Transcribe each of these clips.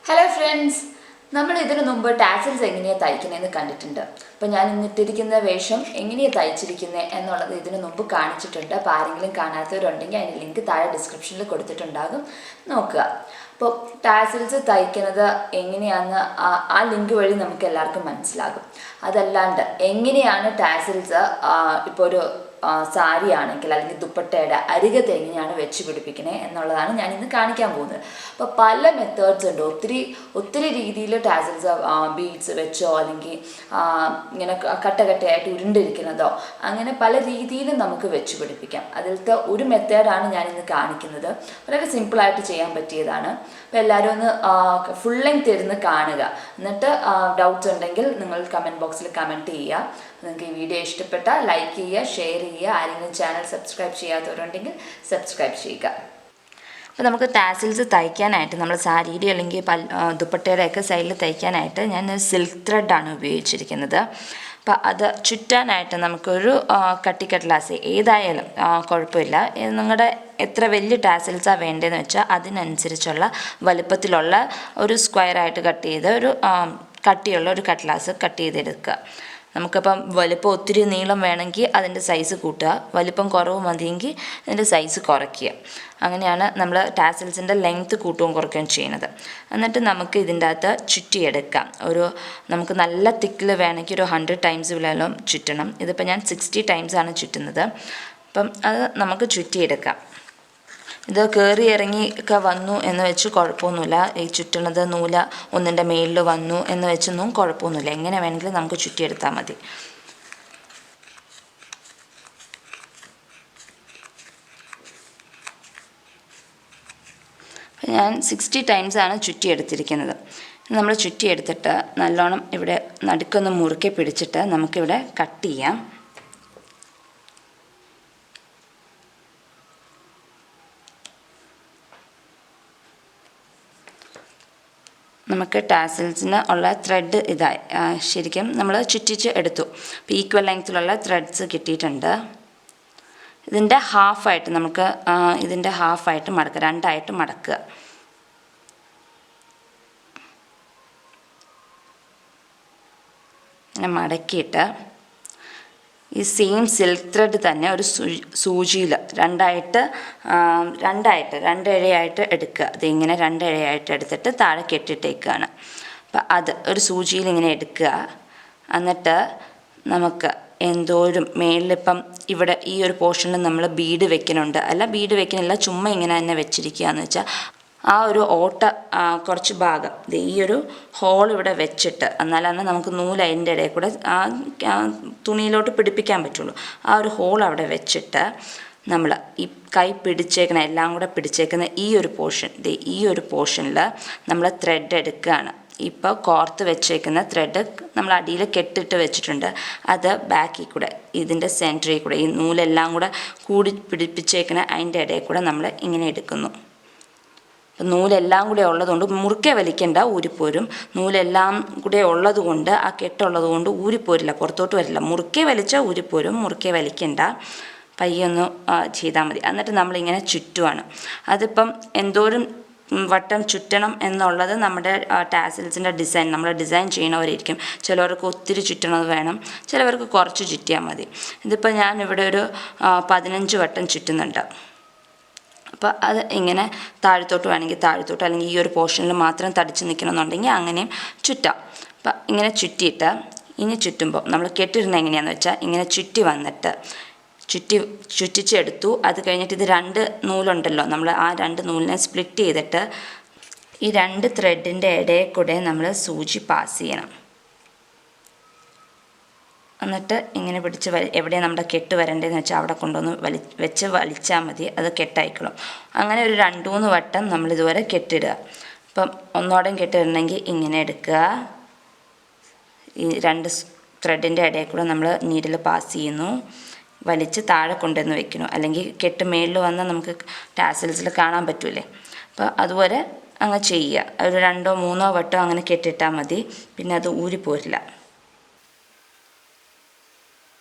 Hello friends, നമ്മൾ ഇതിനു മുമ്പ് ടാസൽസ് എങ്ങനെയാണ് തയ്ക്കുന്നതെന്ന് കണ്ടിട്ടുണ്ട്. അപ്പോൾ ഞാൻ ഇന്നിട്ടിരിക്കുന്ന വേഷം എങ്ങനെയാണ് തയ്ച്ചിരിക്കുന്നത് എന്നുള്ളത് ഇതിനു മുമ്പ് കാണിച്ചിട്ടുണ്ട്. അപ്പോൾ ആരെങ്കിലും കാണാത്തവരുണ്ടെങ്കിൽ അതിൻ്റെ ലിങ്ക് താഴെ ഡിസ്ക്രിപ്ഷനിൽ കൊടുത്തിട്ടുണ്ടാകും, നോക്കുക. അപ്പോൾ ടാസൽസ് തയ്ക്കുന്നത് എങ്ങനെയാണെന്ന് ആ ലിങ്ക് വഴി നമുക്ക് എല്ലാവർക്കും മനസ്സിലാകും. അതല്ലാണ്ട് എങ്ങനെയാണ് ടാസൽസ് ഇപ്പോൾ ഒരു സാരി ആണെങ്കിൽ അല്ലെങ്കിൽ ദുപ്പട്ടയുടെ അരികത്ത് എങ്ങനെയാണ് വെച്ച് പിടിപ്പിക്കുന്നത് എന്നുള്ളതാണ് ഞാൻ ഇന്ന് കാണിക്കാൻ പോകുന്നത്. അപ്പോൾ പല മെത്തേഡ്സ് ഉണ്ട്, ഒത്തിരി രീതിയിൽ ടാസൽസ് ബീഡ്സ് വെച്ചോ അല്ലെങ്കിൽ ഇങ്ങനെ കട്ടയായിട്ട് ഉരുണ്ടിരിക്കുന്നതോ അങ്ങനെ പല രീതിയിലും നമുക്ക് വെച്ച് പിടിപ്പിക്കാം. അതിലത്തെ ഒരു മെത്തേഡാണ് ഞാൻ ഇന്ന് കാണിക്കുന്നത്. വളരെ സിമ്പിളായിട്ട് ചെയ്യാൻ പറ്റിയതാണ്. അപ്പോൾ എല്ലാവരും ഒന്ന് ഫുൾ ലെങ്ത് ഇരുന്ന് കാണുക. എന്നിട്ട് ഡൗട്ട്സ് ഉണ്ടെങ്കിൽ നിങ്ങൾ കമൻറ്റ് ബോക്സിൽ കമൻറ്റ് ചെയ്യുക. നിങ്ങൾക്ക് ഈ വീഡിയോ ഇഷ്ടപ്പെട്ടാൽ ലൈക്ക് ചെയ്യുക, ഷെയർ ചെയ്യുക. ആരെങ്കിലും ചാനൽ സബ്സ്ക്രൈബ് ചെയ്യാത്തവരുണ്ടെങ്കിൽ സബ്സ്ക്രൈബ് ചെയ്യുക. അപ്പോൾ നമുക്ക് ടാസൽസ് തയ്ക്കാനായിട്ട് നമ്മൾ സാരിയുടെ അല്ലെങ്കിൽ ദുപ്പട്ടയുടെയൊക്കെ സൈഡിൽ തയ്ക്കാനായിട്ട് ഞാൻ സിൽക്ക് ത്രെഡാണ് ഉപയോഗിച്ചിരിക്കുന്നത്. അപ്പോൾ അത് ചുറ്റാനായിട്ട് നമുക്കൊരു കട്ടിക്കടലാസ് ഏതായാലും കുഴപ്പമില്ല. നിങ്ങളുടെ എത്ര വലിയ ടാസൽസാണ് വേണ്ടതെന്ന് വെച്ചാൽ അതിനനുസരിച്ചുള്ള വലുപ്പത്തിലുള്ള ഒരു സ്ക്വയറായിട്ട് കട്ട് ചെയ്ത് ഒരു കട്ടിയുള്ള ഒരു കടലാസ് കട്ട് ചെയ്തെടുക്കുക. നമുക്കിപ്പം വലിപ്പം ഒത്തിരി നീളം വേണമെങ്കിൽ അതിൻ്റെ സൈസ് കൂട്ടുക, വലിപ്പം കുറവ് മതിയെങ്കിൽ അതിൻ്റെ സൈസ് കുറയ്ക്കുക. അങ്ങനെയാണ് നമ്മൾ ടാസൽസിൻ്റെ ലെങ്ത്ത് കൂട്ടുകയും കുറയ്ക്കുകയും ചെയ്യുന്നത്. എന്നിട്ട് നമുക്ക് ഇതിൻ്റെ അകത്ത് ചുറ്റിയെടുക്കാം. നമുക്ക് നല്ല തിക്കിൽ വേണമെങ്കിൽ ഒരു 100 ടൈംസ് വിലയെല്ലാം ചുറ്റണം. ഇതിപ്പോൾ ഞാൻ 60 ടൈംസാണ് ചുറ്റുന്നത്. അപ്പം അത് നമുക്ക് ചുറ്റിയെടുക്കാം. ഇത് കയറി ഇറങ്ങി ഒക്കെ വന്നു എന്ന് വെച്ച് കുഴപ്പമൊന്നുമില്ല. ഈ ചുറ്റുന്നത് നൂല ഒന്നിൻ്റെ മേലിൽ വന്നു എന്ന് വെച്ചൊന്നും കുഴപ്പമൊന്നുമില്ല. എങ്ങനെ വേണമെങ്കിലും നമുക്ക് ചുറ്റിയെടുത്താൽ മതി. ഞാൻ 60 ടൈംസാണ് ചുറ്റിയെടുത്തിരിക്കുന്നത്. നമ്മൾ ചുറ്റിയെടുത്തിട്ട് നല്ലോണം ഇവിടെ നടുക്കൊന്ന് മുറുക്കെ പിടിച്ചിട്ട് നമുക്കിവിടെ കട്ട് ചെയ്യാം. നമുക്ക് ടാസൽസിന് ഉള്ള ത്രെഡ് ഇതായി ശരിക്കും നമ്മൾ ചുറ്റിച്ച് എടുത്തു. അപ്പോൾ ഈക്വൽ ലെങ്ത്തിലുള്ള ത്രെഡ്സ് കിട്ടിയിട്ടുണ്ട്. ഇതിൻ്റെ ഹാഫായിട്ട് നമുക്ക് ഇതിൻ്റെ ഹാഫായിട്ട് മടക്കുക, രണ്ടായിട്ട് മടക്കുക. ഇങ്ങനെ മടക്കിയിട്ട് ഈ സെയിം സിൽക്ക് ത്രെഡ് തന്നെ ഒരു സൂചിയിൽ രണ്ടിഴയായിട്ട് എടുക്കുക. ഇതിങ്ങനെ രണ്ടിഴയായിട്ട് എടുത്തിട്ട് താഴെ കെട്ടിട്ടേക്കുകയാണ്. അപ്പം അത് ഒരു സൂചിയിൽ ഇങ്ങനെ എടുക്കുക. എന്നിട്ട് നമുക്ക് എന്തോരം മേളിലിപ്പം ഇവിടെ ഈ ഒരു പോർഷനിൽ നമ്മൾ ബീഡ് വെക്കുന്നുണ്ട്, അല്ല ബീഡ് വെക്കുന്നില്ല, ചുമ്മാ ഇങ്ങനെ തന്നെ വെച്ചിരിക്കുക എന്ന് വെച്ചാൽ ആ ഒരു ഓട്ട കുറച്ച് ഭാഗം ഈ ഒരു ഹോൾ ഇവിടെ വെച്ചിട്ട്, എന്നാലാണ് നമുക്ക് നൂല് അതിൻ്റെ ഇടയിൽ കൂടെ തുണിയിലോട്ട് പിടിപ്പിക്കാൻ പറ്റുള്ളൂ. ആ ഒരു ഹോൾ അവിടെ വെച്ചിട്ട് നമ്മൾ ഈ കൈ പിടിച്ചേക്കുന്ന എല്ലാം കൂടെ പിടിച്ചേക്കുന്ന ഈ ഒരു പോർഷൻ, ഈ ഒരു പോർഷനിൽ നമ്മൾ ത്രെഡ് എടുക്കുകയാണ്. ഇപ്പോൾ കോർത്ത് വെച്ചേക്കുന്ന ത്രെഡ് നമ്മൾ അടിയിൽ കെട്ടിട്ട് വെച്ചിട്ടുണ്ട്. അത് ബാക്കിൽ കൂടെ ഇതിൻ്റെ സെൻറ്ററിൽ കൂടെ ഈ നൂലെല്ലാം കൂടെ കൂടി പിടിപ്പിച്ചേക്കുന്ന അതിൻ്റെ ഇടയിൽ കൂടെ നമ്മൾ ഇങ്ങനെ എടുക്കുന്നു. നൂലെല്ലാം കൂടെ ഉള്ളതുകൊണ്ട് മുറുക്കെ വലിക്കണ്ട, ഊരിപ്പോരും. നൂലെല്ലാം കൂടെ ഉള്ളത് കൊണ്ട് ആ കെട്ടുള്ളത് കൊണ്ട് ഊരിപ്പോരില്ല, പുറത്തോട്ട് വരില്ല. മുറുക്കെ വലിച്ചാൽ ഊരിപ്പോരും, മുറുക്കെ വലിക്കണ്ട, പയ്യൊന്ന് ചെയ്താൽ മതി. എന്നിട്ട് നമ്മളിങ്ങനെ ചുറ്റുവാണ്. അതിപ്പം എന്തോരം വട്ടം ചുറ്റണം എന്നുള്ളത് നമ്മുടെ ടാസൽസിൻ്റെ ഡിസൈൻ, നമ്മൾ ഡിസൈൻ ചെയ്യണവരായിരിക്കും. ചിലവർക്ക് ഒത്തിരി ചുറ്റണത് വേണം, ചിലവർക്ക് കുറച്ച് ചുറ്റിയാൽ മതി. ഇതിപ്പോൾ ഞാനിവിടെ ഒരു 15 വട്ടം ചുറ്റുന്നുണ്ട്. അപ്പോൾ അത് ഇങ്ങനെ താഴത്തോട്ട് വേണമെങ്കിൽ താഴത്തോട്ട്, അല്ലെങ്കിൽ ഈ ഒരു പോർഷനിൽ മാത്രം തടിച്ച് നിൽക്കണമെന്നുണ്ടെങ്കിൽ അങ്ങനെയും ചുറ്റാം. അപ്പം ഇങ്ങനെ ചുറ്റിയിട്ട് ഇനി ചുറ്റുമ്പോൾ നമ്മൾ കെട്ടിടുന്നത് എങ്ങനെയാണെന്ന് വെച്ചാൽ ഇങ്ങനെ ചുറ്റി വന്നിട്ട് ചുറ്റിച്ചെടുത്തു. അത് കഴിഞ്ഞിട്ട് ഇത് 2 നൂലുണ്ടല്ലോ, നമ്മൾ ആ 2 നൂലിനെ സ്പ്ലിറ്റ് ചെയ്തിട്ട് ഈ 2 ത്രെഡിൻ്റെ ഇടയിൽ കൂടെ നമ്മൾ സൂചി പാസ് ചെയ്യണം. എന്നിട്ട് ഇങ്ങനെ പിടിച്ച് എവിടെയാണ് നമ്മുടെ കെട്ട് വരേണ്ടതെന്ന് വെച്ചാൽ അവിടെ കൊണ്ടുവന്ന് വലിച്ചാൽ മതി, അത് കെട്ടായിക്കോളും. അങ്ങനെ ഒരു 2-3 വട്ടം നമ്മളിതുവരെ കെട്ടിടുക. അപ്പം ഒന്നോടെയും കെട്ടിടണമെങ്കിൽ ഇങ്ങനെ എടുക്കുക. ഈ 2 ത്രെഡിൻ്റെ ഇടയിൽ കൂടെ നമ്മൾ നീഡിൽ പാസ് ചെയ്യുന്നു, വലിച്ച് താഴെ കൊണ്ടുവന്ന് വെക്കുന്നു. അല്ലെങ്കിൽ കെട്ട് മേളിൽ വന്നാൽ നമുക്ക് ടാസൽസിൽ കാണാൻ പറ്റൂലേ. അപ്പോൾ അതുപോലെ അങ്ങ് ചെയ്യുക. ഒരു 2-3 വട്ടം അങ്ങനെ കെട്ടിട്ടാൽ മതി, പിന്നെ അത് ഊരിപ്പോരില്ല.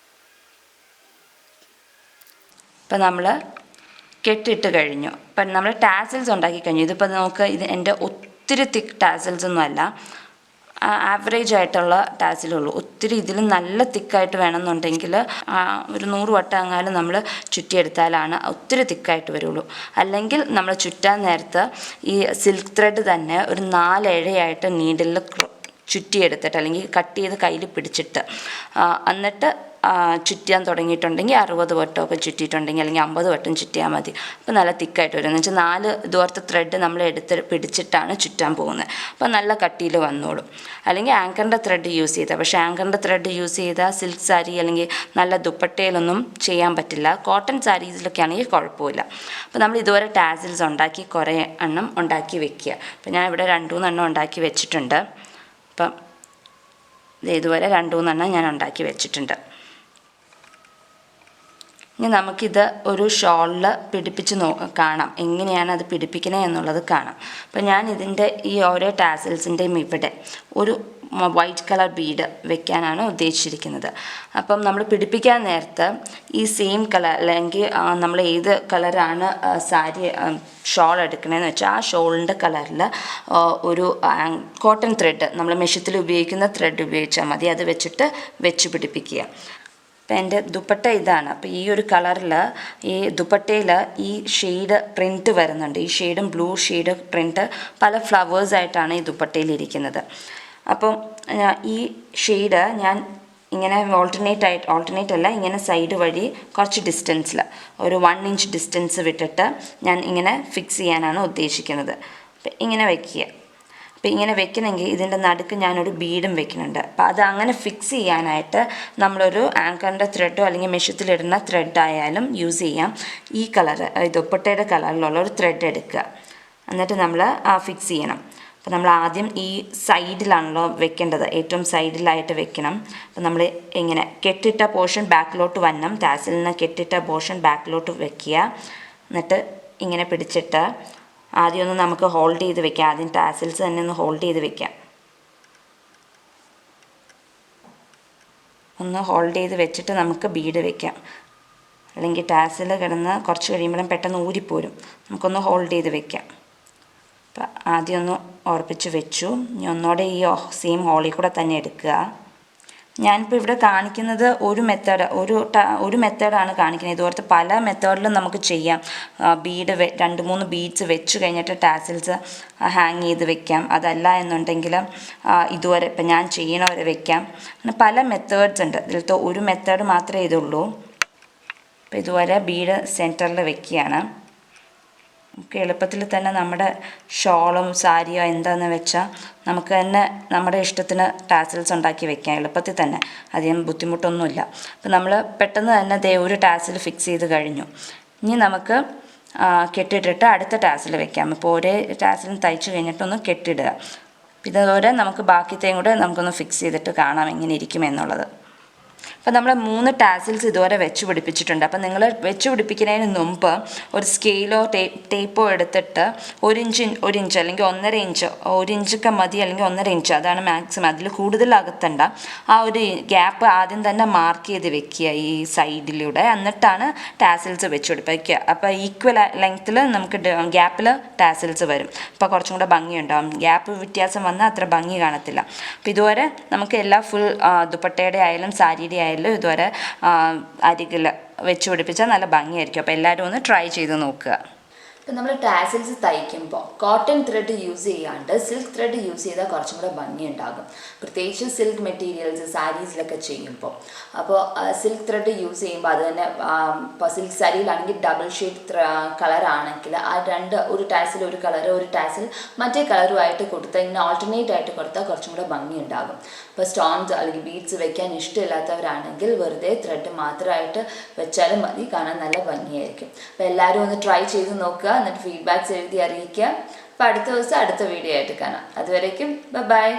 ഇപ്പം നമ്മൾ കെട്ടിട്ട് കഴിഞ്ഞു. ഇപ്പം നമ്മൾ ടാസൽസ് ഉണ്ടാക്കി കഴിഞ്ഞു. ഇതിപ്പോൾ നോക്കുക, ഇത് എൻ്റെ ഒത്തിരി തിക്ക് ടാസൽസ് ഒന്നും അല്ല, ആവറേജ് ആയിട്ടുള്ള ടാസിലുള്ളൂ. ഒത്തിരി ഇതിൽ നല്ല തിക്കായിട്ട് വേണമെന്നുണ്ടെങ്കിൽ ഒരു 100 വട്ടം എങ്ങാനും നമ്മൾ ചുറ്റിയെടുത്താലാണ് ഒത്തിരി തിക്കായിട്ട് വരുള്ളൂ. അല്ലെങ്കിൽ നമ്മൾ ചുറ്റാൻ നേരത്ത് ഈ സിൽക്ക് ത്രെഡ് തന്നെ ഒരു 4 ഇഴയായിട്ട് നീഡിൽ ചുറ്റിയെടുത്തിട്ട് അല്ലെങ്കിൽ കട്ട് ചെയ്ത് കയ്യിൽ പിടിച്ചിട്ട് എന്നിട്ട് ചുറ്റാൻ തുടങ്ങിയിട്ടുണ്ടെങ്കിൽ 60 വട്ടമൊക്കെ ചുറ്റിയിട്ടുണ്ടെങ്കിൽ അല്ലെങ്കിൽ 50 വട്ടം ചുറ്റിയാൽ മതി. അപ്പോൾ നല്ല തിക്കായിട്ട് വരും. എന്ന് വെച്ചാൽ 4 ദൂരത്തെ ത്രെഡ് നമ്മൾ എടുത്ത് പിടിച്ചിട്ടാണ് ചുറ്റാൻ പോകുന്നത്. അപ്പോൾ നല്ല കട്ടിയിൽ വന്നോളും. അല്ലെങ്കിൽ ആങ്കറിൻ്റെ ത്രെഡ് യൂസ് ചെയ്താൽ, പക്ഷേ ആങ്കറിൻ്റെ ത്രെഡ് യൂസ് ചെയ്താൽ സിൽക്ക് സാരി അല്ലെങ്കിൽ നല്ല ദുപ്പട്ടയിലൊന്നും ചെയ്യാൻ പറ്റില്ല. കോട്ടൺ സാരീസിലൊക്കെ ആണെങ്കിൽ കുഴപ്പമില്ല. അപ്പോൾ നമ്മൾ ഇതുവരെ ടാസിൽസ് ഉണ്ടാക്കി കുറേ എണ്ണം ഉണ്ടാക്കി വെക്കുക. അപ്പോൾ ഞാൻ ഇവിടെ 2-3 എണ്ണം ഉണ്ടാക്കി വെച്ചിട്ടുണ്ട്. അപ്പം ഇതുവരെ 2-3 എണ്ണം ഞാൻ ഉണ്ടാക്കി വെച്ചിട്ടുണ്ട്. ഇനി നമുക്കിത് ഒരു ഷോളിൽ പിടിപ്പിച്ച് കാണാം, എങ്ങനെയാണ് അത് പിടിപ്പിക്കണേ എന്നുള്ളത് കാണാം. അപ്പം ഞാൻ ഇതിൻ്റെ ഈ ഓരോ ടാസൽസിൻ്റെയും ഇവിടെ ഒരു വൈറ്റ് കളർ ബീഡ് വെക്കാനാണ് ഉദ്ദേശിച്ചിരിക്കുന്നത്. അപ്പം നമ്മൾ പിടിപ്പിക്കാൻ നേരത്ത് ഈ സെയിം കളർ അല്ലെങ്കിൽ നമ്മൾ ഏത് കളറാണ് സാരി ഷോൾ എടുക്കണതെന്ന് വെച്ചാൽ ആ ഷോളിൻ്റെ കളറിൽ ഒരു കോട്ടൺ ത്രെഡ്, നമ്മൾ മെഷീത്തിൽ ഉപയോഗിക്കുന്ന ത്രെഡ് ഉപയോഗിച്ചാൽ മതി. അത് വെച്ചിട്ട് വെച്ച് പിടിപ്പിക്കുക. അപ്പം എൻ്റെ ദുപ്പട്ട ഇതാണ്. അപ്പോൾ ഈ ഒരു കളറിൽ ഈ ദുപ്പട്ടയിൽ ഈ ഷെയ്ഡ് പ്രിൻറ്റ് വരുന്നുണ്ട്. ഈ ഷെയ്ഡും ബ്ലൂ ഷെയ്ഡ് പ്രിൻറ്റ് പല ഫ്ലവേഴ്സായിട്ടാണ് ഈ ദുപ്പട്ടയിലിരിക്കുന്നത്. അപ്പം ഈ ഷെയ്ഡ് ഞാൻ ഇങ്ങനെ ഓൾട്ടർനേറ്റ് അല്ല, ഇങ്ങനെ സൈഡ് വഴി കുറച്ച് ഡിസ്റ്റൻസിൽ ഒരു 1 ഇഞ്ച് ഡിസ്റ്റൻസ് വിട്ടിട്ട് ഞാൻ ഇങ്ങനെ ഫിക്സ് ചെയ്യാനാണ് ഉദ്ദേശിക്കുന്നത്. അപ്പം ഇങ്ങനെ വയ്ക്കുക. അപ്പോൾ ഇങ്ങനെ വെക്കണമെങ്കിൽ ഇതിൻ്റെ നടുക്ക് ഞാനൊരു ബീഡും വെക്കുന്നുണ്ട്. അപ്പോൾ അത് അങ്ങനെ ഫിക്സ് ചെയ്യാനായിട്ട് നമ്മളൊരു ആങ്കറിൻ്റെ ത്രെഡോ അല്ലെങ്കിൽ മെഷീത്തിലിടുന്ന ത്രെഡായാലും യൂസ് ചെയ്യാം. ഈ കളർ ദുപ്പട്ടയുടെ കളറിലുള്ള ഒരു ത്രെഡ് എടുക്കുക. എന്നിട്ട് നമ്മൾ ഫിക്സ് ചെയ്യണം. അപ്പോൾ നമ്മൾ ആദ്യം ഈ സൈഡിലാണല്ലോ വെക്കേണ്ടത്, ഏറ്റവും സൈഡിലായിട്ട് വെക്കണം. അപ്പോൾ നമ്മൾ ഇങ്ങനെ കെട്ടിട്ട പോർഷൻ ബാക്കിലോട്ട് വരണം, ടാസിലിന് കെട്ടിട്ട പോർഷൻ ബാക്കിലോട്ട് വെക്കുക. എന്നിട്ട് ഇങ്ങനെ പിടിച്ചിട്ട് ആദ്യം ഒന്ന് നമുക്ക് ഹോൾഡ് ചെയ്ത് വെക്കാം. ആദ്യം ടാസിൽസ് തന്നെ ഒന്ന് ഹോൾഡ് ചെയ്ത് വെക്കാം. ഒന്ന് ഹോൾഡ് ചെയ്ത് വെച്ചിട്ട് നമുക്ക് ബീഡ് വെക്കാം. അല്ലെങ്കിൽ ടാസിൽ കിടന്ന് കുറച്ച് കഴിയുമ്പോഴും പെട്ടെന്ന് ഊരിപ്പോരും. നമുക്കൊന്ന് ഹോൾഡ് ചെയ്ത് വെക്കാം. അപ്പം ആദ്യം ഒന്ന് ഉറപ്പിച്ച് വെച്ചു. ഇനി ഒന്നോടെ ഈ സെയിം ഹോളിൽ കൂടെ തന്നെ എടുക്കുക. ഞാനിപ്പോൾ ഇവിടെ കാണിക്കുന്നത് ഒരു മെത്തേഡാണ് കാണിക്കുന്നത്. ഇതുപോലത്തെ പല മെത്തേഡിലും നമുക്ക് ചെയ്യാം. ബീഡ് 2-3 ബീഡ്സ് വെച്ച് കഴിഞ്ഞിട്ട് ടാസിൽസ് ഹാങ് ചെയ്ത് വെക്കാം. അതല്ല എന്നുണ്ടെങ്കിൽ ഇതുവരെ ഇപ്പം ഞാൻ ചെയ്യണവരെ വെക്കാം. അങ്ങനെ പല മെത്തേഡ്സ് ഉണ്ട്. ഇതിലത്തെ ഒരു മെത്തേഡ് മാത്രമേ ഇതുള്ളൂ. അപ്പോൾ ഇതുവരെ ബീഡ് സെൻറ്ററിൽ വെക്കുകയാണ്. നമുക്ക് എളുപ്പത്തിൽ തന്നെ നമ്മുടെ ഷോളും സാരിയോ എന്താണെന്ന് വെച്ചാൽ നമുക്ക് തന്നെ നമ്മുടെ ഇഷ്ടത്തിന് ടാസിൽസ് ഉണ്ടാക്കി വെക്കാം എളുപ്പത്തിൽ തന്നെ. അധികം ബുദ്ധിമുട്ടൊന്നുമില്ല. അപ്പോൾ നമ്മൾ പെട്ടെന്ന് തന്നെ ഒരു ടാസിൽ ഫിക്സ് ചെയ്ത് കഴിഞ്ഞു. ഇനി നമുക്ക് കെട്ടിട്ടിട്ട് അടുത്ത ടാസിൽ വെക്കാം. ഇപ്പോൾ ഒരേ ടാസിലും തയ്ച്ച് കഴിഞ്ഞിട്ടൊന്ന് കെട്ടിടുക. ഇതുപോലെ നമുക്ക് ബാക്കിയത്തെയും കൂടെ നമുക്കൊന്ന് ഫിക്സ് ചെയ്തിട്ട് കാണാം എങ്ങനെ ഇരിക്കുമെന്നുള്ളത്. അപ്പോൾ നമ്മൾ 3 ടാസിൽസ് ഇതുവരെ വെച്ച് പിടിപ്പിച്ചിട്ടുണ്ട്. അപ്പോൾ നിങ്ങൾ വെച്ച് പിടിപ്പിക്കുന്നതിന് മുമ്പ് ഒരു സ്കെയിലോ ടേപ്പോ എടുത്തിട്ട് 1 ഇഞ്ച് അല്ലെങ്കിൽ 1.5 ഇഞ്ച്, 1 ഇഞ്ചൊക്കെ മതി, അല്ലെങ്കിൽ 1.5 ഇഞ്ച്, അതാണ് മാക്സിമം. അതിൽ കൂടുതലാകത്തണ്ട. ആ ഒരു ഗ്യാപ്പ് ആദ്യം തന്നെ മാർക്ക് ചെയ്ത് വെക്കുക ഈ സൈഡിലൂടെ. എന്നിട്ടാണ് ടാസിൽസ് വെച്ച് പിടിപ്പിക്കുക. അപ്പോൾ ഈക്വൽ ലെങ്ത്തിൽ നമുക്ക് ഗ്യാപ്പിൽ ടാസിൽസ് വരും. അപ്പോൾ കുറച്ചും കൂടെ ഭംഗിയുണ്ടാകും. ഗ്യാപ്പ് വ്യത്യാസം വന്നാൽ അത്ര ഭംഗി കാണത്തില്ല. അപ്പോൾ ഇതുവരെ നമുക്ക് എല്ലാ ഫുൾ ദുപ്പട്ടയുടെ ആയാലും സാരിയുടെ ആയാലും ഇതുവരെ അരികിൽ വെച്ച് പിടിപ്പിച്ചാൽ നല്ല ഭംഗിയായിരിക്കും. അപ്പോൾ എല്ലാവരും ഒന്ന് ട്രൈ ചെയ്ത് നോക്കുക. ഇപ്പം നമ്മൾ ടാസിൽസ് തയ്ക്കുമ്പോൾ കോട്ടൺ ത്രെഡ് യൂസ് ചെയ്യാണ്ട് സിൽക്ക് ത്രെഡ് യൂസ് ചെയ്താൽ കുറച്ചും കൂടെ ഭംഗിയുണ്ടാകും. പ്രത്യേകിച്ച് സിൽക്ക് മെറ്റീരിയൽസ് സാരീസിലൊക്കെ ചെയ്യുമ്പോൾ. അപ്പോൾ സിൽക്ക് ത്രെഡ് യൂസ് ചെയ്യുമ്പോൾ അത് തന്നെ ഇപ്പോൾ സിൽക്ക് സാരിയിലാണെങ്കിൽ ഡബിൾ ഷെയ്ഡ് കളറാണെങ്കിൽ ഒരു ടാസിൽ ഒരു കളർ, ഒരു ടാസിൽ മറ്റേ കളറുമായിട്ട് കൊടുത്താൽ, ഇങ്ങനെ ഓൾട്ടർനേറ്റ് ആയിട്ട് കൊടുത്താൽ കുറച്ചും കൂടെ ഭംഗിയുണ്ടാകും. ഇപ്പോൾ സ്റ്റോൺസ് അല്ലെങ്കിൽ ബീഡ്സ് വെക്കാൻ ഇഷ്ടമില്ലാത്തവരാണെങ്കിൽ വെറുതെ ത്രെഡ് മാത്രമായിട്ട് വെച്ചാലും മതി, കാണാൻ നല്ല ഭംഗിയായിരിക്കും. അപ്പോൾ എല്ലാവരും ഒന്ന് ട്രൈ ചെയ്ത് നോക്കുക. എന്നിട്ട് ഫീഡ്ബാക്ക്സ് എഴുതി അറിയിക്കുക. അപ്പോൾ അടുത്ത ദിവസം അടുത്ത വീഡിയോ ആയിട്ട് കാണാം. അതുവരേക്കും ബൈ.